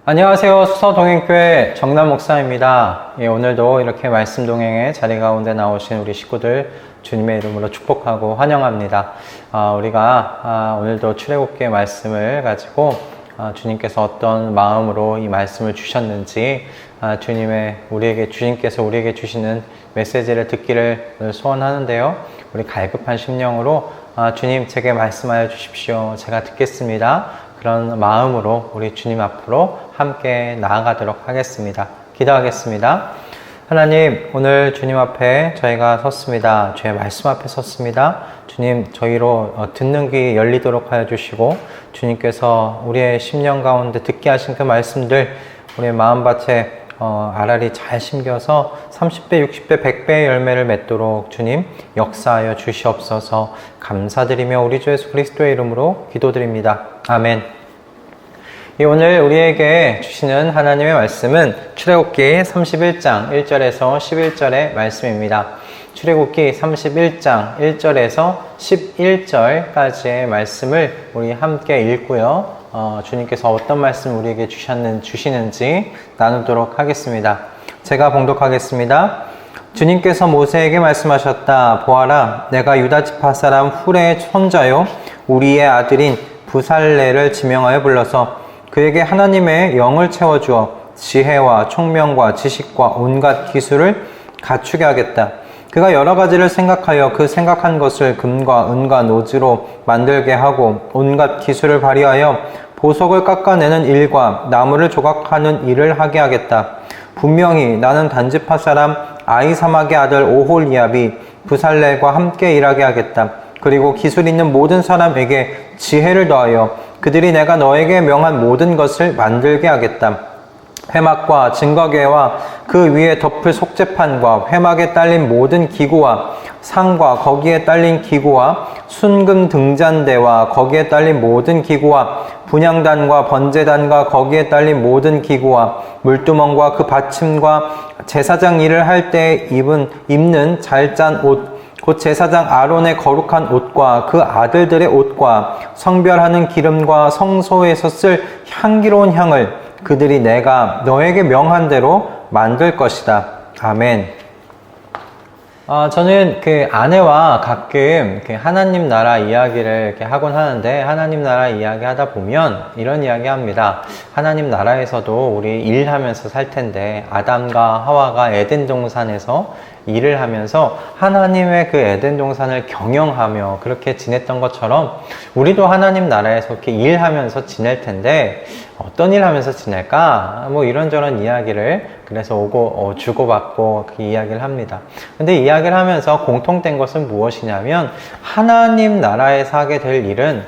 안녕하세요. 수서동행교회 정남 목사입니다. 오늘도 이렇게 말씀 동행의 자리 가운데 나오신 우리 식구들 주님의 이름으로 축복하고 환영합니다. 우리가 오늘도 출애굽기의 말씀을 가지고 주님께서 어떤 마음으로 이 말씀을 주셨는지 주님께서 우리에게 주시는 메시지를 듣기를 소원하는데요. 우리 갈급한 심령으로 주님 제게 말씀하여 주십시오. 제가 듣겠습니다. 그런 마음으로 우리 주님 앞으로 함께 나아가도록 하겠습니다. 기도하겠습니다. 하나님, 오늘 주님 앞에 저희가 섰습니다. 주의 말씀 앞에 섰습니다. 주님, 저희로 듣는 귀 열리도록 하여 주시고 주님께서 우리의 심령 가운데 듣게 하신 그 말씀들 우리의 마음밭에 알알이 잘 심겨서 30배, 60배, 100배의 열매를 맺도록 주님 역사하여 주시옵소서. 감사드리며 우리 주 예수 그리스도의 이름으로 기도드립니다. 아멘. 오늘 우리에게 주시는 하나님의 말씀은 출애굽기 31장 1절에서 11절의 말씀입니다. 출애굽기 31장 1절에서 11절까지의 말씀을 우리 함께 읽고요. 주님께서 어떤 말씀을 우리에게 주시는지 나누도록 하겠습니다. 제가 봉독하겠습니다. 주님께서 모세에게 말씀하셨다. 보아라, 내가 유다 지파 사람 훌의 손자요 우리의 아들인 부살레를 지명하여 불러서 그에게 하나님의 영을 채워주어 지혜와 총명과 지식과 온갖 기술을 갖추게 하겠다. 그가 여러 가지를 생각하여 그 생각한 것을 금과 은과 노지로 만들게 하고 온갖 기술을 발휘하여 보석을 깎아내는 일과 나무를 조각하는 일을 하게 하겠다. 분명히 나는 단지파 사람 아히사막의 아들 오홀리압이 부살렐과 함께 일하게 하겠다. 그리고 기술 있는 모든 사람에게 지혜를 더하여 그들이 내가 너에게 명한 모든 것을 만들게 하겠다. 회막과 증거궤와 그 위에 덮을 속죄판과 회막에 딸린 모든 기구와 상과 거기에 딸린 기구와 순금 등잔대와 거기에 딸린 모든 기구와 분향단과 번제단과 거기에 딸린 모든 기구와 물두멍과 그 받침과 제사장 일을 할 때 입는 잘 짠 옷, 곧 제사장 아론의 거룩한 옷과 그 아들들의 옷과 성별하는 기름과 성소에서 쓸 향기로운 향을 그들이 내가 너에게 명한 대로 만들 것이다. 아멘. 저는 그 아내와 가끔 하나님 나라 이야기를 이렇게 하곤 하는데, 하나님 나라 이야기 하다 보면 이런 이야기 합니다. 하나님 나라에서도 우리 일하면서 살 텐데, 아담과 하와가 에덴 동산에서 일을 하면서 하나님의 그 에덴 동산을 경영하며 그렇게 지냈던 것처럼 우리도 하나님 나라에서 이렇게 일하면서 지낼 텐데 어떤 일 하면서 지낼까? 뭐 이런저런 이야기를 그래서 주고받고 그 이야기를 합니다. 근데 이야기를 하면서 공통된 것은 무엇이냐면 하나님 나라에서 하게 될 일은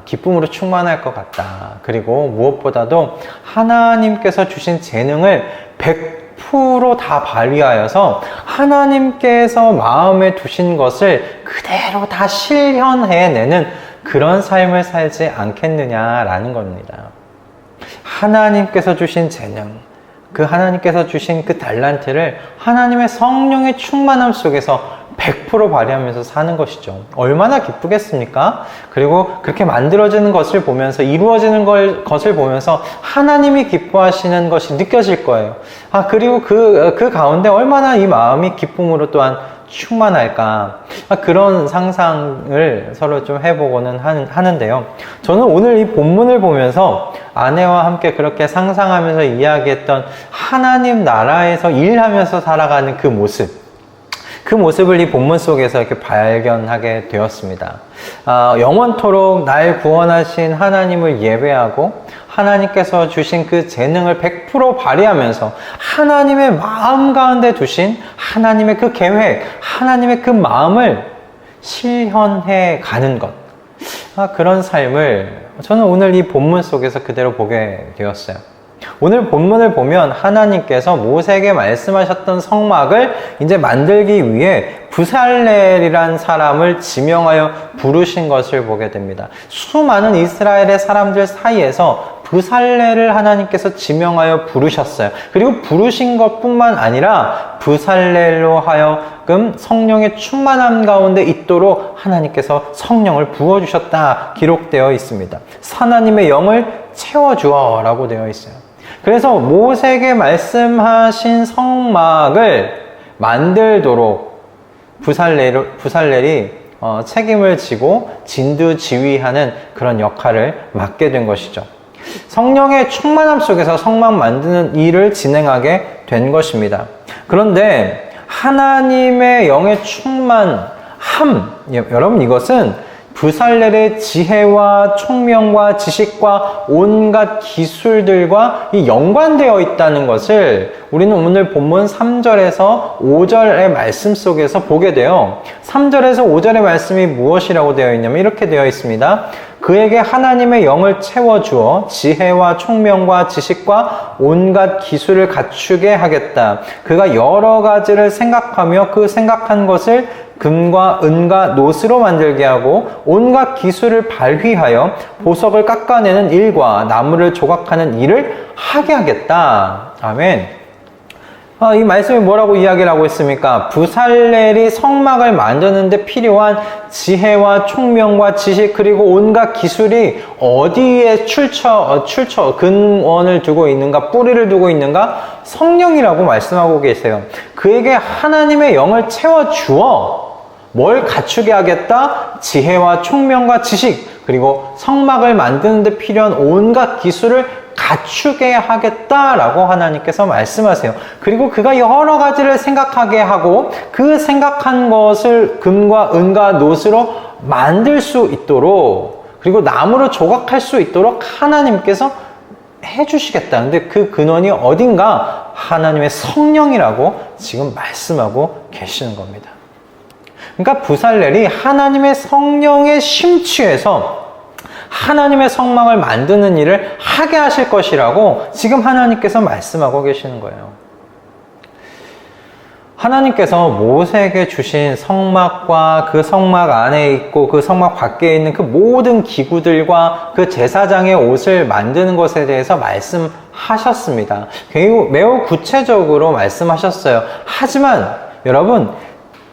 기쁨으로 충만할 것 같다. 그리고 무엇보다도 하나님께서 주신 재능을 100% 다 발휘하여서 하나님께서 마음에 두신 것을 그대로 다 실현해내는 그런 삶을 살지 않겠느냐라는 겁니다. 하나님께서 주신 재능, 하나님께서 주신 그 달란트를 하나님의 성령의 충만함 속에서 100% 발휘하면서 사는 것이죠. 얼마나 기쁘겠습니까? 그리고 그렇게 만들어지는 것을 보면서, 이루어지는 것을 보면서 하나님이 기뻐하시는 것이 느껴질 거예요. 그리고 그 가운데 얼마나 이 마음이 기쁨으로 또한 충만할까. 그런 상상을 서로 좀 해보고는 하는데요. 저는 오늘 이 본문을 보면서 아내와 함께 그렇게 상상하면서 이야기했던 하나님 나라에서 일하면서 살아가는 그 모습을 이 본문 속에서 이렇게 발견하게 되었습니다. 영원토록 날 구원하신 하나님을 예배하고 하나님께서 주신 그 재능을 100% 발휘하면서 하나님의 마음 가운데 두신 하나님의 그 계획, 하나님의 그 마음을 실현해 가는 것. 그런 삶을 저는 오늘 이 본문 속에서 그대로 보게 되었어요. 오늘 본문을 보면 하나님께서 모세에게 말씀하셨던 성막을 이제 만들기 위해 부살렐이란 사람을 지명하여 부르신 것을 보게 됩니다. 수많은 이스라엘의 사람들 사이에서 부살렐을 하나님께서 지명하여 부르셨어요. 그리고 부르신 것뿐만 아니라 부살렐로 하여금 성령의 충만함 가운데 있도록 하나님께서 성령을 부어주셨다 기록되어 있습니다. 하나님의 영을 채워주어 라고 되어 있어요. 그래서 모세에게 말씀하신 성막을 만들도록 부살렐이 책임을 지고 진두지휘하는 그런 역할을 맡게 된 것이죠. 성령의 충만함 속에서 성막 만드는 일을 진행하게 된 것입니다. 그런데 하나님의 영의 충만함, 여러분 이것은 부살렐의 지혜와 총명과 지식과 온갖 기술들과 연관되어 있다는 것을 우리는 오늘 본문 3절에서 5절의 말씀 속에서 보게 돼요. 3절에서 5절의 말씀이 무엇이라고 되어 있냐면 이렇게 되어 있습니다. 그에게 하나님의 영을 채워주어 지혜와 총명과 지식과 온갖 기술을 갖추게 하겠다. 그가 여러 가지를 생각하며 그 생각한 것을 금과 은과 노스로 만들게 하고 온갖 기술을 발휘하여 보석을 깎아내는 일과 나무를 조각하는 일을 하게 하겠다. 아멘. 이 말씀이 뭐라고 이야기를 하고 있습니까? 부살렐이 성막을 만드는데 필요한 지혜와 총명과 지식 그리고 온갖 기술이 어디에 근원을 두고 있는가, 뿌리를 두고 있는가? 성령이라고 말씀하고 계세요. 그에게 하나님의 영을 채워주어 뭘 갖추게 하겠다? 지혜와 총명과 지식 그리고 성막을 만드는 데 필요한 온갖 기술을 갖추게 하겠다라고 하나님께서 말씀하세요. 그리고 그가 여러 가지를 생각하게 하고 그 생각한 것을 금과 은과 노스로 만들 수 있도록 그리고 나무로 조각할 수 있도록 하나님께서 해주시겠다. 근데 그 근원이 어딘가? 하나님의 성령이라고 지금 말씀하고 계시는 겁니다. 그러니까 부살렐이 하나님의 성령에 심취해서 하나님의 성막을 만드는 일을 하게 하실 것이라고 지금 하나님께서 말씀하고 계시는 거예요. 하나님께서 모세에게 주신 성막과 그 성막 안에 있고 그 성막 밖에 있는 그 모든 기구들과 그 제사장의 옷을 만드는 것에 대해서 말씀하셨습니다. 매우 구체적으로 말씀하셨어요. 하지만 여러분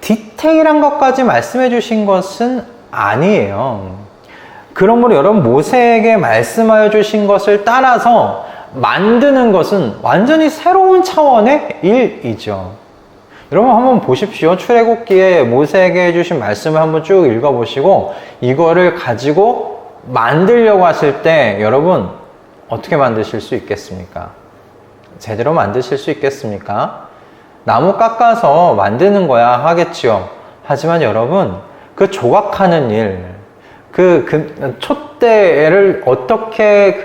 디테일한 것까지 말씀해 주신 것은 아니에요. 그러므로 여러분 모세에게 말씀하여 주신 것을 따라서 만드는 것은 완전히 새로운 차원의 일이죠. 여러분 한번 보십시오. 출애굽기에 모세에게 해주신 말씀을 한번 쭉 읽어보시고 이거를 가지고 만들려고 하실 때 여러분 어떻게 만드실 수 있겠습니까? 제대로 만드실 수 있겠습니까? 나무 깎아서 만드는 거야 하겠지요. 하지만 여러분 그 조각하는 일, 그 촛대를 어떻게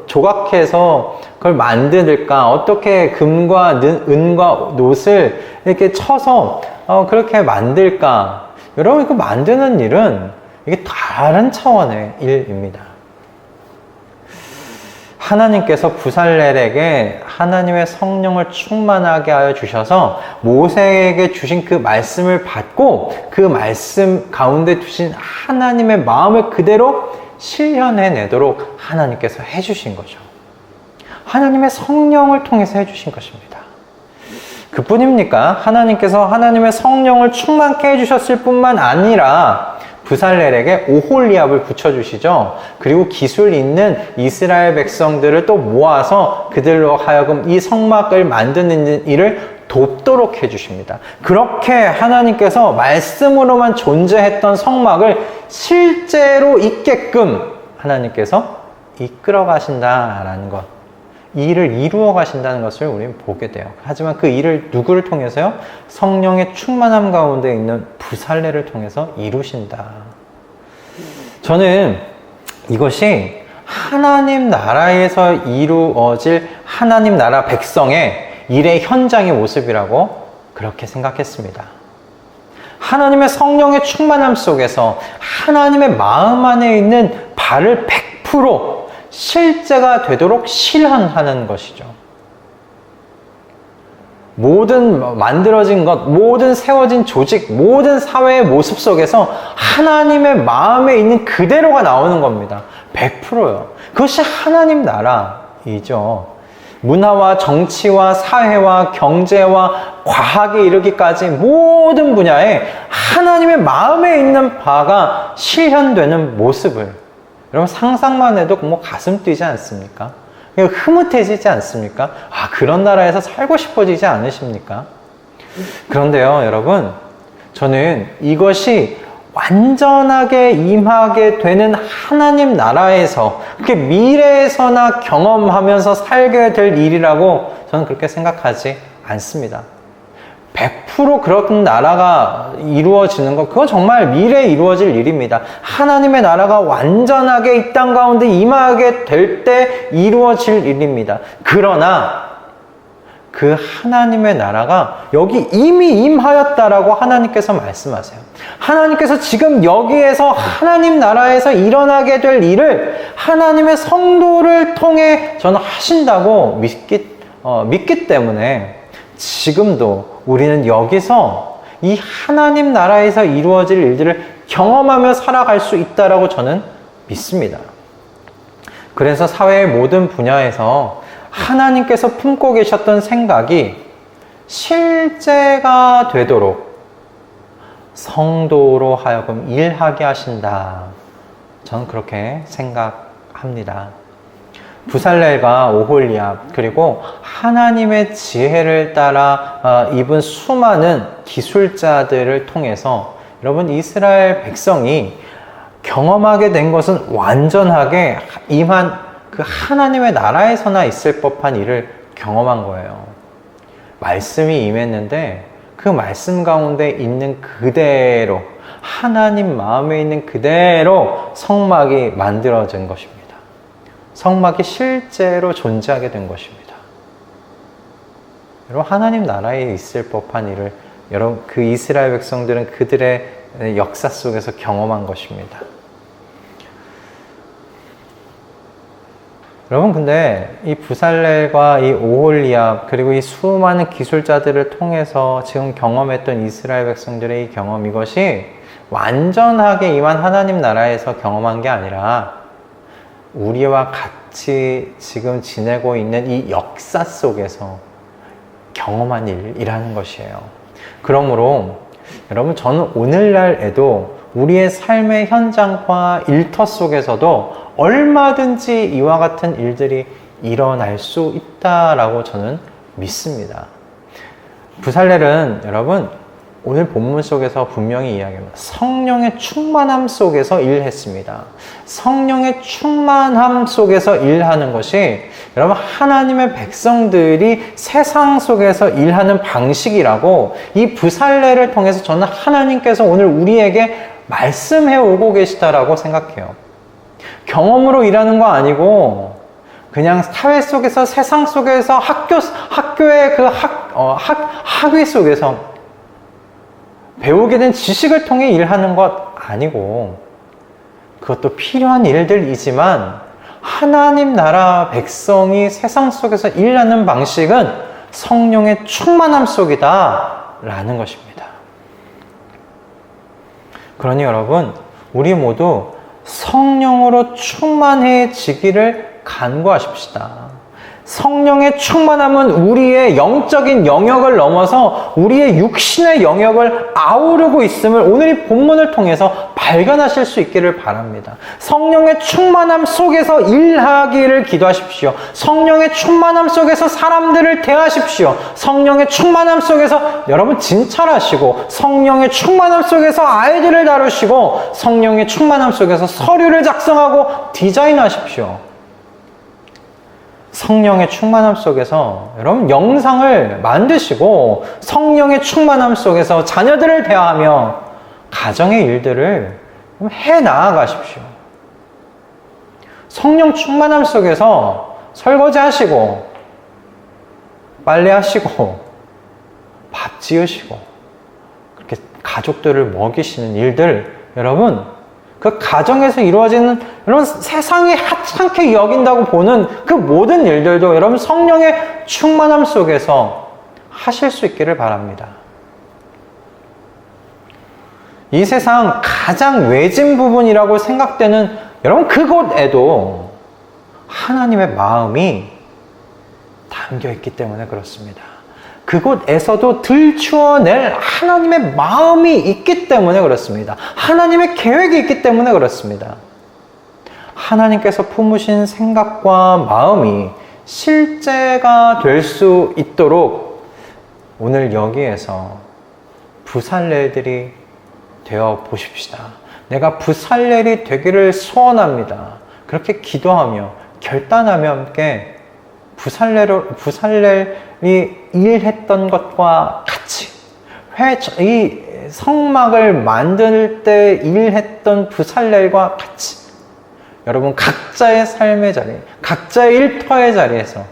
조각해서 그걸 만들까? 어떻게 금과 은과 노스를 이렇게 쳐서 그렇게 만들까? 여러분 그 만드는 일은 이게 다른 차원의 일입니다. 하나님께서 부살렐에게 하나님의 성령을 충만하게 하여 주셔서 모세에게 주신 그 말씀을 받고 그 말씀 가운데 두신 하나님의 마음을 그대로 실현해내도록 하나님께서 해주신 거죠. 하나님의 성령을 통해서 해주신 것입니다. 그뿐입니까? 하나님께서 하나님의 성령을 충만케 해주셨을 뿐만 아니라 부살렐에게 오홀리압을 붙여주시죠. 그리고 기술 있는 이스라엘 백성들을 또 모아서 그들로 하여금 이 성막을 만드는 일을 돕도록 해주십니다. 그렇게 하나님께서 말씀으로만 존재했던 성막을 실제로 있게끔 하나님께서 이끌어 가신다라는 것, 이 일을 이루어 가신다는 것을 우리는 보게 돼요. 하지만 그 일을 누구를 통해서요? 성령의 충만함 가운데 있는 부살렐을 통해서 이루신다. 저는 이것이 하나님 나라에서 이루어질 하나님 나라 백성의 일의 현장의 모습이라고 그렇게 생각했습니다. 하나님의 성령의 충만함 속에서 하나님의 마음 안에 있는 바를 100% 실제가 되도록 실현하는 것이죠. 모든 만들어진 것, 모든 세워진 조직, 모든 사회의 모습 속에서 하나님의 마음에 있는 그대로가 나오는 겁니다. 100%요. 그것이 하나님 나라이죠. 문화와 정치와 사회와 경제와 과학에 이르기까지 모든 분야에 하나님의 마음에 있는 바가 실현되는 모습을 여러분 상상만 해도 뭐 가슴 뛰지 않습니까? 흐뭇해지지 않습니까? 아, 그런 나라에서 살고 싶어지지 않으십니까? 그런데요, 여러분, 저는 이것이 완전하게 임하게 되는 하나님 나라에서, 그렇게 미래에서나 경험하면서 살게 될 일이라고 저는 그렇게 생각하지 않습니다. 100% 그런 나라가 이루어지는 것, 그건 정말 미래에 이루어질 일입니다. 하나님의 나라가 완전하게 이 땅 가운데 임하게 될 때 이루어질 일입니다. 그러나 그 하나님의 나라가 여기 이미 임하였다라고 하나님께서 말씀하세요. 하나님께서 지금 여기에서 하나님 나라에서 일어나게 될 일을 하나님의 성도를 통해 저는 하신다고 믿기 때문에 지금도 우리는 여기서 이 하나님 나라에서 이루어질 일들을 경험하며 살아갈 수 있다라고 저는 믿습니다. 그래서 사회의 모든 분야에서 하나님께서 품고 계셨던 생각이 실제가 되도록 성도로 하여금 일하게 하신다. 저는 그렇게 생각합니다. 부살렐과 오홀리압, 그리고 하나님의 지혜를 따라 입은 수많은 기술자들을 통해서 여러분, 이스라엘 백성이 경험하게 된 것은 완전하게 임한 그 하나님의 나라에서나 있을 법한 일을 경험한 거예요. 말씀이 임했는데 그 말씀 가운데 있는 그대로, 하나님 마음에 있는 그대로 성막이 만들어진 것입니다. 성막이 실제로 존재하게 된 것입니다. 여러분, 하나님 나라에 있을 법한 일을 여러분, 그 이스라엘 백성들은 그들의 역사 속에서 경험한 것입니다. 여러분, 근데 이 부살렐과 이 오홀리압, 그리고 이 수많은 기술자들을 통해서 지금 경험했던 이스라엘 백성들의 이 경험, 이것이 완전하게 임한 하나님 나라에서 경험한 게 아니라 우리와 같이 지금 지내고 있는 이 역사 속에서 경험한 일이라는 것이에요. 그러므로 여러분, 저는 오늘날에도 우리의 삶의 현장과 일터 속에서도 얼마든지 이와 같은 일들이 일어날 수 있다라고 저는 믿습니다. 부살렐은 여러분, 오늘 본문 속에서 분명히 이야기합니다. 성령의 충만함 속에서 일했습니다. 성령의 충만함 속에서 일하는 것이 여러분, 하나님의 백성들이 세상 속에서 일하는 방식이라고 이 부살렐을 통해서 저는 하나님께서 오늘 우리에게 말씀해 오고 계시다라고 생각해요. 경험으로 일하는 거 아니고 그냥 사회 속에서, 세상 속에서, 학교의 그 학위 속에서 배우게 된 지식을 통해 일하는 것 아니고, 그것도 필요한 일들이지만 하나님 나라 백성이 세상 속에서 일하는 방식은 성령의 충만함 속이다 라는 것입니다. 그러니 여러분, 우리 모두 성령으로 충만해지기를 간구하십시다. 성령의 충만함은 우리의 영적인 영역을 넘어서 우리의 육신의 영역을 아우르고 있음을 오늘 이 본문을 통해서 발견하실 수 있기를 바랍니다. 성령의 충만함 속에서 일하기를 기도하십시오. 성령의 충만함 속에서 사람들을 대하십시오. 성령의 충만함 속에서 여러분 진찰하시고, 성령의 충만함 속에서 아이들을 다루시고, 성령의 충만함 속에서 서류를 작성하고 디자인하십시오. 성령의 충만함 속에서 여러분 영상을 만드시고, 성령의 충만함 속에서 자녀들을 대하며 가정의 일들을 해 나아가십시오. 성령 충만함 속에서 설거지 하시고, 빨래 하시고, 밥 지으시고, 그렇게 가족들을 먹이시는 일들, 여러분 그 가정에서 이루어지는 여러분 세상이 하찮게 여긴다고 보는 그 모든 일들도 여러분 성령의 충만함 속에서 하실 수 있기를 바랍니다. 이 세상 가장 외진 부분이라고 생각되는 여러분 그곳에도 하나님의 마음이 담겨 있기 때문에 그렇습니다. 그곳에서도 들추어낼 하나님의 마음이 있기 때문에 그렇습니다. 하나님의 계획이 있기 때문에 그렇습니다. 하나님께서 품으신 생각과 마음이 실제가 될 수 있도록 오늘 여기에서 부살렐들이 되어 보십시다. 내가 부살렐이 되기를 소원합니다. 그렇게 기도하며 결단하며 함께 부살렐이 일했던 것과 같이 이 성막을 만들 때 일했던 부살렐과 같이 여러분 각자의 삶의 자리, 각자의 일터의 자리에서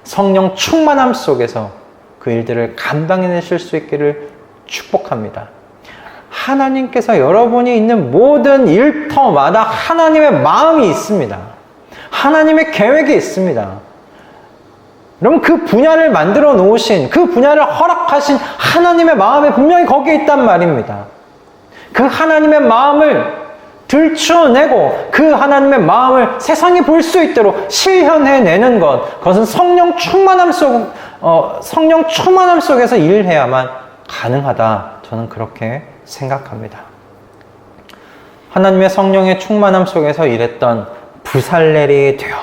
성령 충만함 속에서 그 일들을 감당해내실 수 있기를 축복합니다. 하나님께서 여러분이 있는 모든 일터마다 하나님의 마음이 있습니다. 하나님의 계획이 있습니다. 여러분 그 분야를 만들어 놓으신, 그 분야를 허락하신 하나님의 마음이 분명히 거기에 있단 말입니다. 그 하나님의 마음을 들추어내고 그 하나님의 마음을 세상이 볼 수 있도록 실현해내는 것, 그것은 성령 충만함 속에서 일해야만 가능하다. 저는 그렇게 생각합니다. 하나님의 성령의 충만함 속에서 일했던 부살렐이 되어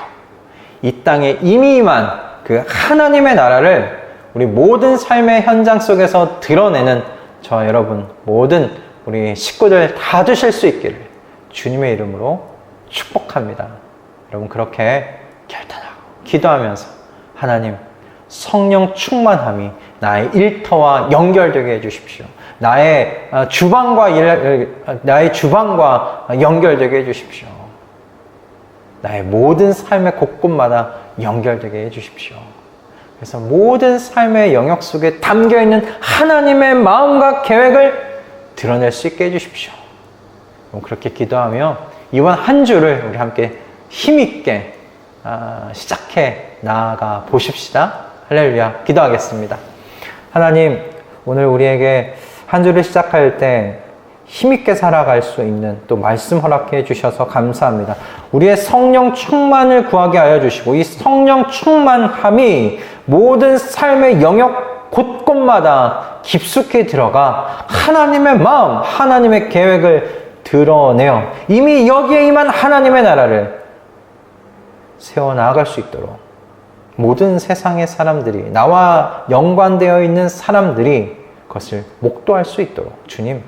이 땅에 이미 임한 그 하나님의 나라를 우리 모든 삶의 현장 속에서 드러내는 저와 여러분 모든 우리 식구들 다 되실 수 있기를 주님의 이름으로 축복합니다. 여러분 그렇게 결단하고 기도하면서 하나님 성령 충만함이 나의 일터와 연결되게 해주십시오. 나의 주방과 연결되게 해주십시오. 나의 모든 삶의 곳곳마다 연결되게 해주십시오. 그래서 모든 삶의 영역 속에 담겨있는 하나님의 마음과 계획을 드러낼 수 있게 해주십시오. 그렇게 기도하며 이번 한 주를 우리 함께 힘있게 시작해 나아가 보십시다. 할렐루야. 기도하겠습니다. 하나님, 오늘 우리에게 한 주를 시작할 때 힘있게 살아갈 수 있는 또 말씀 허락해 주셔서 감사합니다. 우리의 성령 충만을 구하게 하여 주시고 이 성령 충만함이 모든 삶의 영역 곳곳마다 깊숙이 들어가 하나님의 마음, 하나님의 계획을 드러내어 이미 여기에 임한 하나님의 나라를 세워나갈 수 있도록 모든 세상의 사람들이, 나와 연관되어 있는 사람들이 그것을 목도할 수 있도록 주님,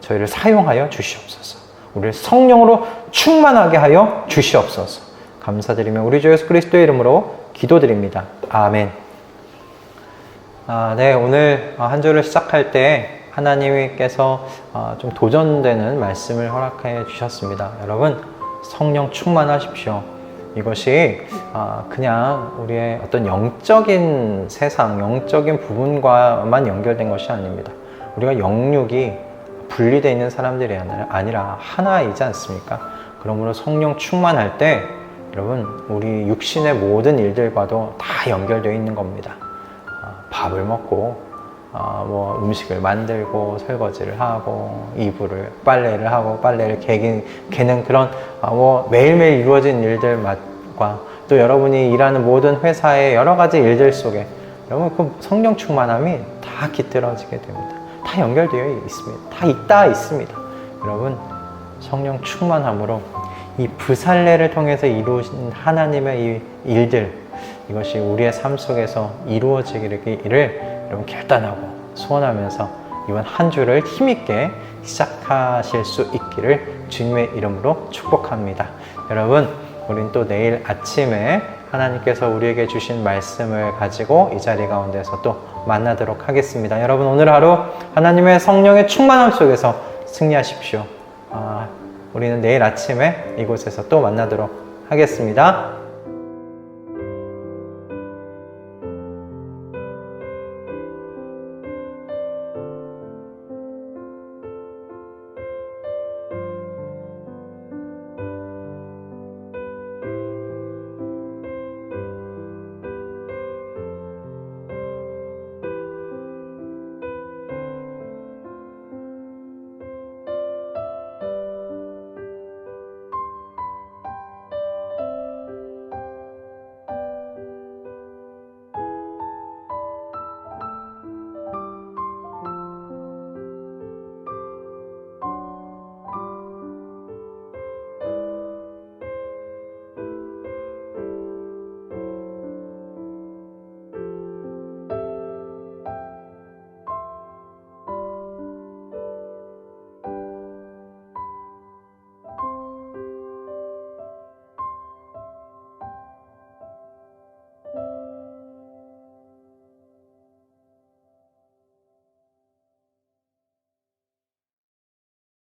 저희를 사용하여 주시옵소서. 우리를 성령으로 충만하게 하여 주시옵소서. 감사드리며 우리 주 예수 그리스도의 이름으로 기도드립니다. 아멘. 네, 오늘 한 주를 시작할 때 하나님께서 좀 도전되는 말씀을 허락해 주셨습니다. 여러분, 성령 충만하십시오. 이것이 그냥 우리의 어떤 영적인 세상, 영적인 부분과만 연결된 것이 아닙니다. 우리가 영육이 분리되어 있는 사람들이 아니라 하나이지 않습니까? 그러므로 성령 충만할 때 여러분, 우리 육신의 모든 일들과도 다 연결되어 있는 겁니다. 밥을 먹고 음식을 만들고 설거지를 하고 이불을 빨래를 하고 빨래를 개는 그런 매일매일 이루어진 일들과 또 여러분이 일하는 모든 회사의 여러 가지 일들 속에 여러분 그 성령 충만함이 다 깃들어지게 됩니다. 다 연결되어 있습니다. 다 있습니다. 여러분 성령 충만함으로 이 부살렐을 통해서 이루어진 하나님의 이 일들, 이것이 우리의 삶 속에서 이루어지기를 여러분 결단하고 소원하면서 이번 한 주를 힘있게 시작하실 수 있기를 주님의 이름으로 축복합니다. 여러분, 우린 또 내일 아침에 하나님께서 우리에게 주신 말씀을 가지고 이 자리 가운데서 또 만나도록 하겠습니다. 여러분, 오늘 하루 하나님의 성령의 충만함 속에서 승리하십시오. 우리는 내일 아침에 이곳에서 또 만나도록 하겠습니다.